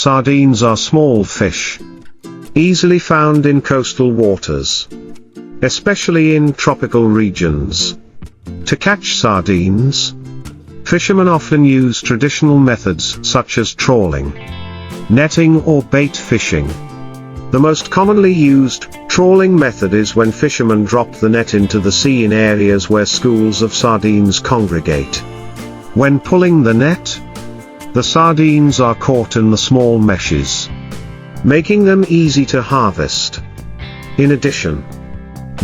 Sardines are small fish, easily found in coastal waters, especially in tropical regions. To catch sardines, fishermen often use traditional methods such as trawling, netting or bait fishing. The most commonly used trawling method is when fishermen drop the net into the sea in areas where schools of sardines congregate. When pulling the net, the sardines are caught in the small meshes, making them easy to harvest. In addition,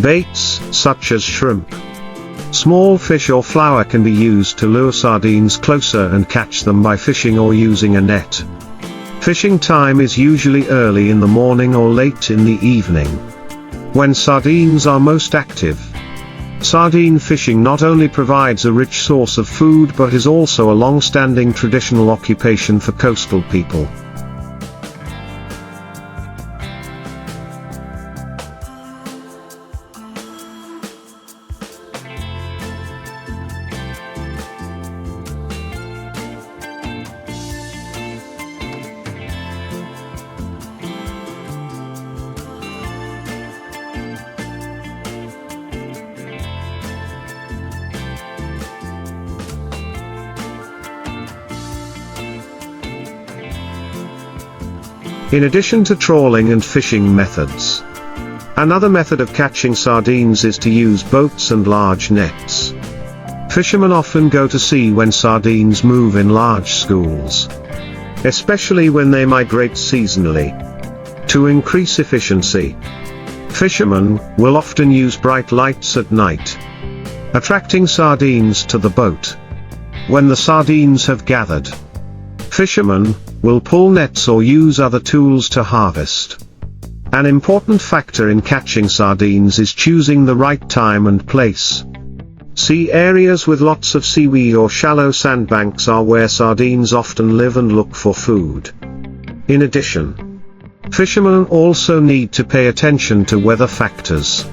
baits such as shrimp, small fish or flour can be used to lure sardines closer and catch them by fishing or using a net. Fishing time is usually early in the morning or late in the evening, when sardines are most active. Sardine fishing not only provides a rich source of food but is also a long-standing traditional occupation for coastal people. In addition to trawling and fishing methods, another method of catching sardines is to use boats and large nets. Fishermen often go to sea when sardines move in large schools, especially when they migrate seasonally. To increase efficiency, fishermen will often use bright lights at night, attracting sardines to the boat. When the sardines have gathered, fishermen will pull nets or use other tools to harvest. An important factor in catching sardines is choosing the right time and place. Sea areas with lots of seaweed or shallow sandbanks are where sardines often live and look for food. In addition, fishermen also need to pay attention to weather factors,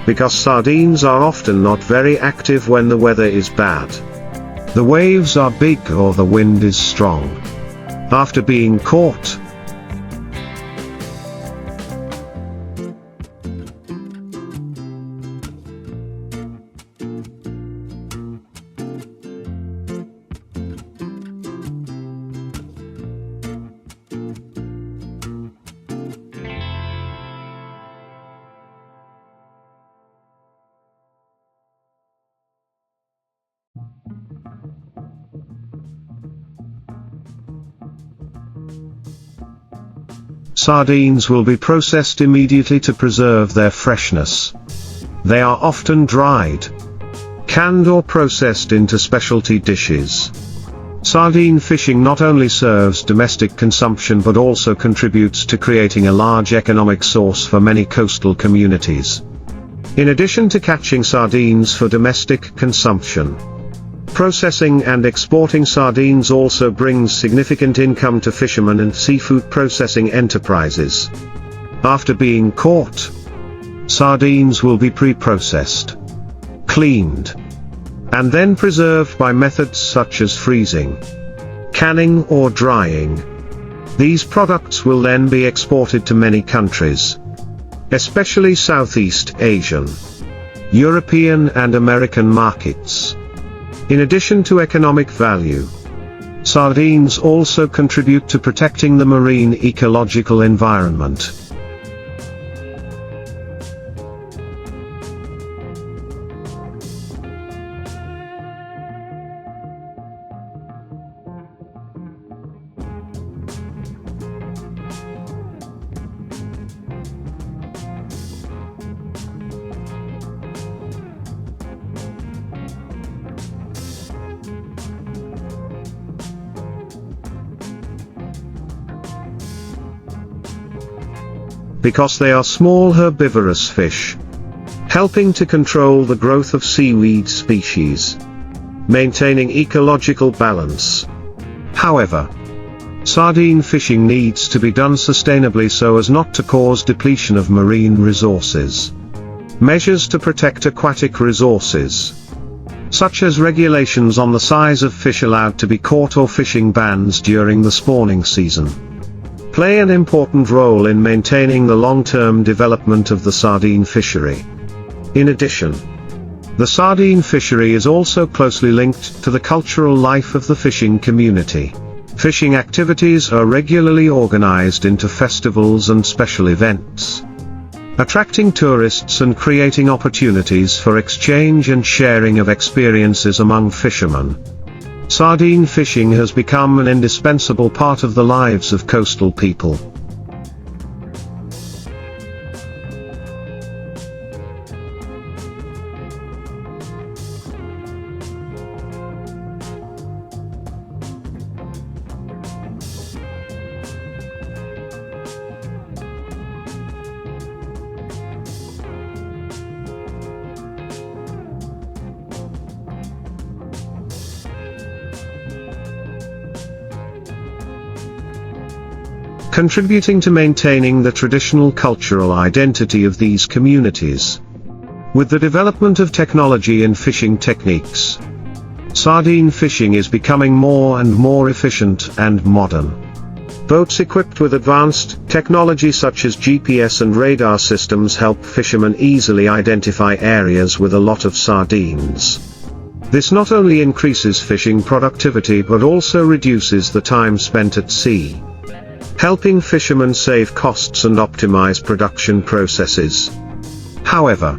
because sardines are often not very active when the weather is bad. The waves are big or the wind is strong. After being caught, sardines will be processed immediately to preserve their freshness. They are often dried, canned or processed into specialty dishes. Sardine fishing not only serves domestic consumption but also contributes to creating a large economic source for many coastal communities. In addition to catching sardines for domestic consumption, processing and exporting sardines also brings significant income to fishermen and seafood processing enterprises. After being caught, sardines will be pre-processed, cleaned, and then preserved by methods such as freezing, canning or drying. These products will then be exported to many countries, especially Southeast Asian, European and American markets. In addition to economic value, sardines also contribute to protecting the marine ecological environment. Because they are small herbivorous fish, helping to control the growth of seaweed species, maintaining ecological balance. However, sardine fishing needs to be done sustainably so as not to cause depletion of marine resources. Measures to protect aquatic resources, such as regulations on the size of fish allowed to be caught or fishing bans during the spawning season, play an important role in maintaining the long-term development of the sardine fishery. In addition, the sardine fishery is also closely linked to the cultural life of the fishing community. Fishing activities are regularly organized into festivals and special events, attracting tourists and creating opportunities for exchange and sharing of experiences among fishermen. Sardine fishing has become an indispensable part of the lives of coastal people. Contributing to maintaining the traditional cultural identity of these communities. With the development of technology and fishing techniques, sardine fishing is becoming more and more efficient and modern. Boats equipped with advanced technology such as GPS and radar systems help fishermen easily identify areas with a lot of sardines. This not only increases fishing productivity but also reduces the time spent at sea, helping fishermen save costs and optimize production processes. However,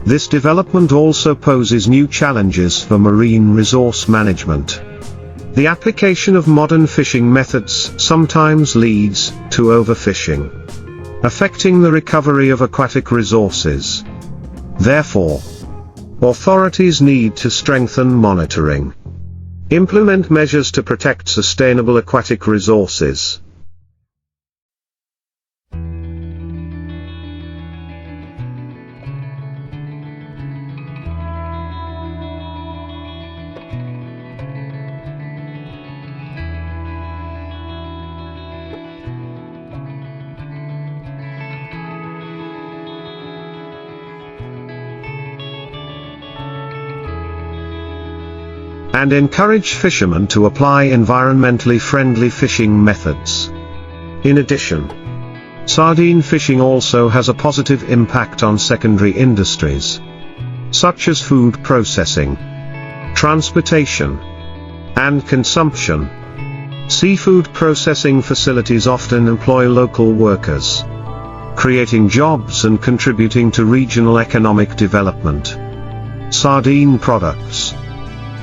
this development also poses new challenges for marine resource management. The application of modern fishing methods sometimes leads to overfishing, affecting the recovery of aquatic resources. Therefore, authorities need to strengthen monitoring, implement measures to protect sustainable aquatic resources. And encourage fishermen to apply environmentally friendly fishing methods. In addition, sardine fishing also has a positive impact on secondary industries, such as food processing, transportation, and consumption. Seafood processing facilities often employ local workers, creating jobs and contributing to regional economic development. Sardine products,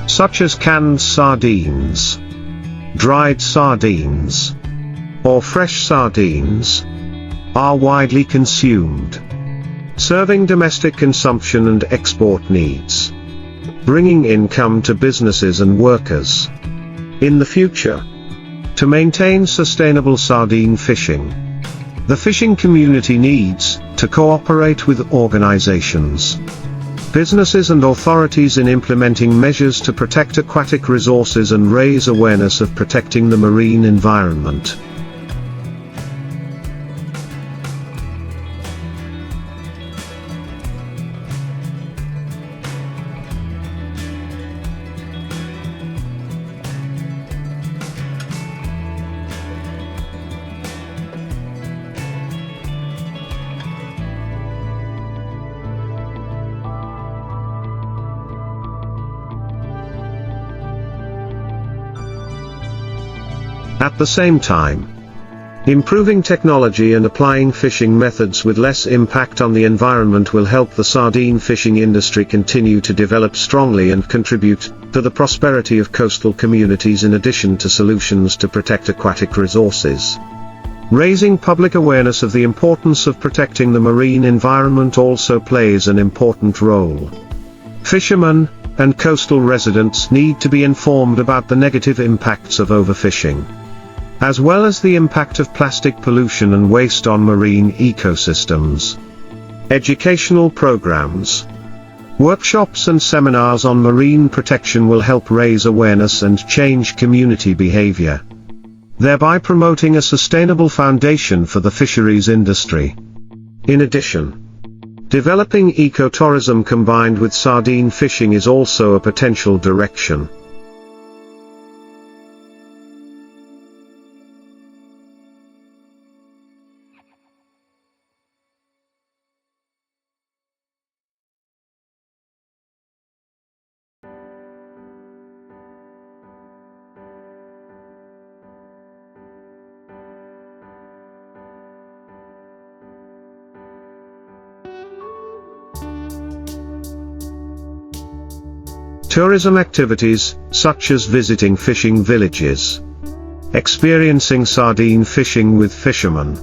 such as canned sardines, dried sardines, or fresh sardines, are widely consumed, serving domestic consumption and export needs, bringing income to businesses and workers. In the future, to maintain sustainable sardine fishing, the fishing community needs to cooperate with organizations, businesses and authorities in implementing measures to protect aquatic resources and raise awareness of protecting the marine environment. At the same time, improving technology and applying fishing methods with less impact on the environment will help the sardine fishing industry continue to develop strongly and contribute to the prosperity of coastal communities in addition to solutions to protect aquatic resources. Raising public awareness of the importance of protecting the marine environment also plays an important role. Fishermen and coastal residents need to be informed about the negative impacts of overfishing, as well as the impact of plastic pollution and waste on marine ecosystems. Educational programs, workshops and seminars on marine protection will help raise awareness and change community behavior, thereby promoting a sustainable foundation for the fisheries industry. In addition, developing ecotourism combined with sardine fishing is also a potential direction. Tourism activities, such as visiting fishing villages, experiencing sardine fishing with fishermen,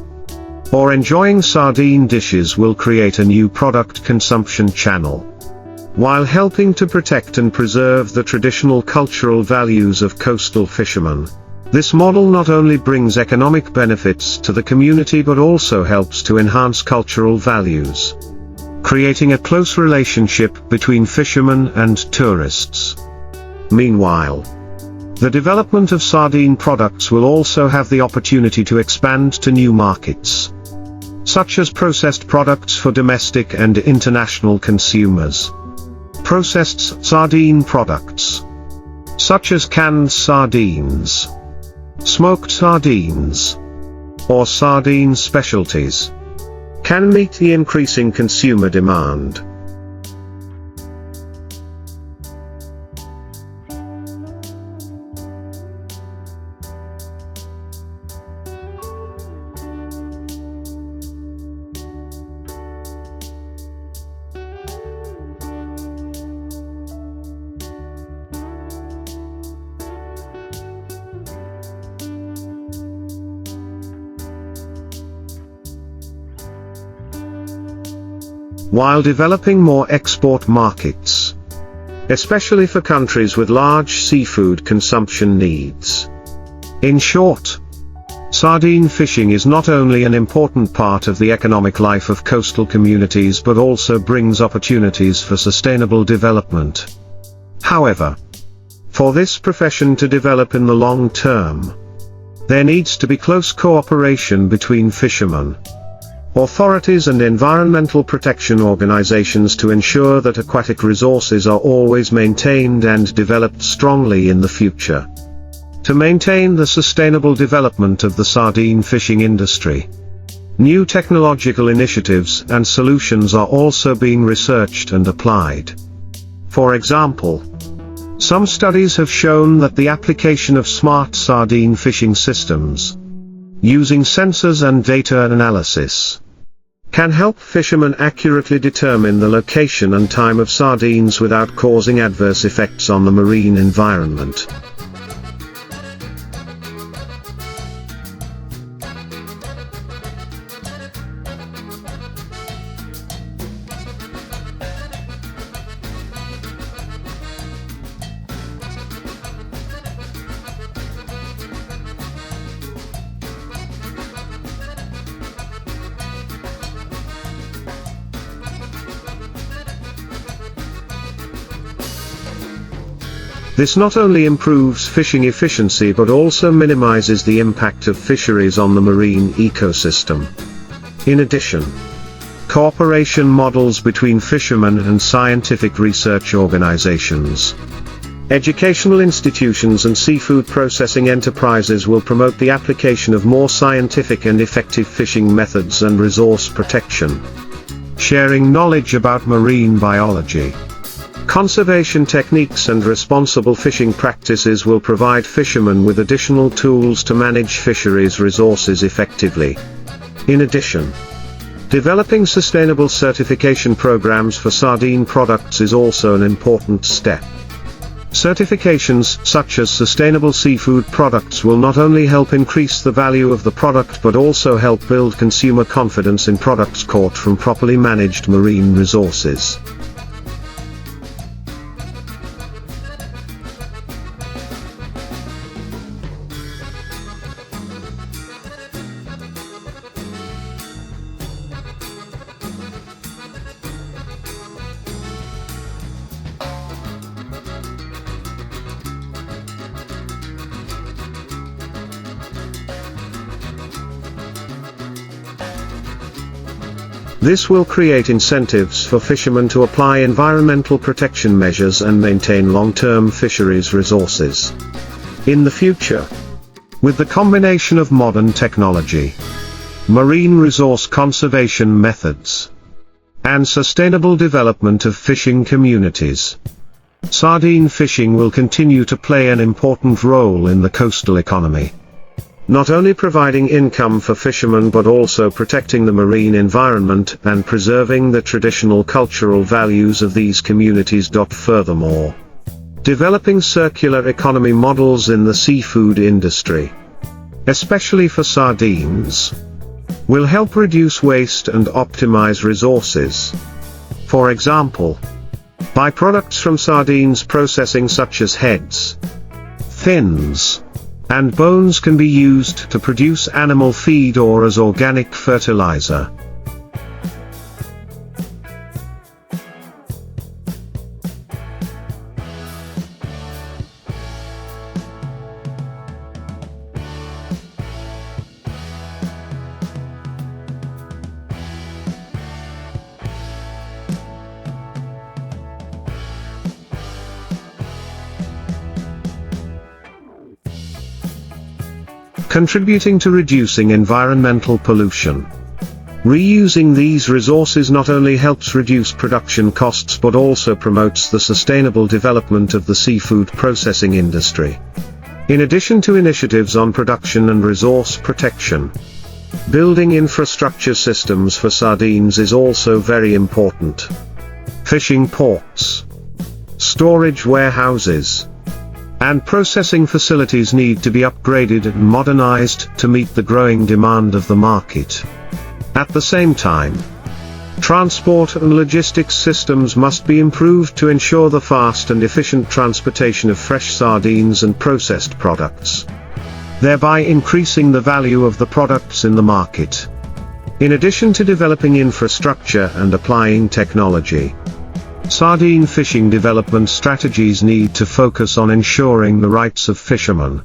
or enjoying sardine dishes will create a new product consumption channel, while helping to protect and preserve the traditional cultural values of coastal fishermen. This model not only brings economic benefits to the community but also helps to enhance cultural values, creating a close relationship between fishermen and tourists. Meanwhile, the development of sardine products will also have the opportunity to expand to new markets, such as processed products for domestic and international consumers. Processed sardine products, such as canned sardines, smoked sardines, or sardine specialties, can meet the increasing consumer demand. While developing more export markets, especially for countries with large seafood consumption needs. In short, sardine fishing is not only an important part of the economic life of coastal communities but also brings opportunities for sustainable development. However, for this profession to develop in the long term, there needs to be close cooperation between fishermen, authorities and environmental protection organizations to ensure that aquatic resources are always maintained and developed strongly in the future. To maintain the sustainable development of the sardine fishing industry, new technological initiatives and solutions are also being researched and applied. For example, some studies have shown that the application of smart sardine fishing systems, using sensors and data analysis, can help fishermen accurately determine the location and time of sardines without causing adverse effects on the marine environment. This not only improves fishing efficiency but also minimizes the impact of fisheries on the marine ecosystem. In addition, cooperation models between fishermen and scientific research organizations, educational institutions and seafood processing enterprises will promote the application of more scientific and effective fishing methods and resource protection, sharing knowledge about marine biology, conservation techniques and responsible fishing practices will provide fishermen with additional tools to manage fisheries resources effectively. In addition, developing sustainable certification programs for sardine products is also an important step. Certifications such as sustainable seafood products will not only help increase the value of the product but also help build consumer confidence in products caught from properly managed marine resources. This will create incentives for fishermen to apply environmental protection measures and maintain long-term fisheries resources. In the future, with the combination of modern technology, marine resource conservation methods, and sustainable development of fishing communities, sardine fishing will continue to play an important role in the coastal economy, not only providing income for fishermen but also protecting the marine environment and preserving the traditional cultural values of these communities. Furthermore, Developing circular economy models in the seafood industry, especially for sardines, will help reduce waste and optimize resources. For example, byproducts from sardines processing such as heads, fins, and bones can be used to produce animal feed or as organic fertilizer. Contributing to reducing environmental pollution. Reusing these resources not only helps reduce production costs but also promotes the sustainable development of the seafood processing industry. In addition to initiatives on production and resource protection, building infrastructure systems for sardines is also very important. Fishing ports, storage warehouses, and processing facilities need to be upgraded and modernized to meet the growing demand of the market. At the same time, transport and logistics systems must be improved to ensure the fast and efficient transportation of fresh sardines and processed products, thereby increasing the value of the products in the market. In addition to developing infrastructure and applying technology, sardine fishing development strategies need to focus on ensuring the rights of fishermen,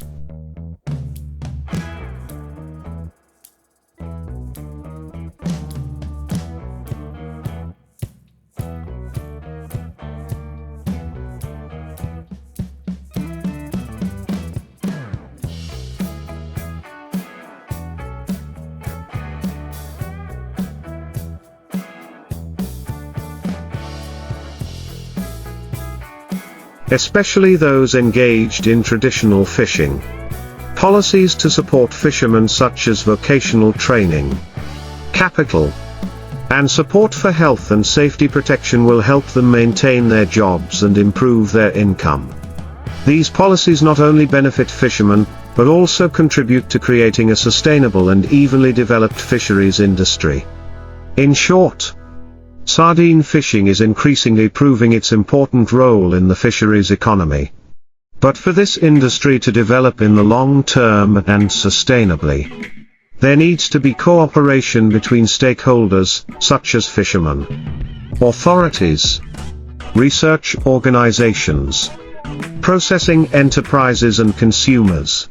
especially those engaged in traditional fishing. Policies to support fishermen such as vocational training, capital, and support for health and safety protection will help them maintain their jobs and improve their income. These policies not only benefit fishermen, but also contribute to creating a sustainable and evenly developed fisheries industry. In short, sardine fishing is increasingly proving its important role in the fisheries economy. But for this industry to develop in the long term and sustainably, there needs to be cooperation between stakeholders, such as fishermen, authorities, research organizations, processing enterprises and consumers.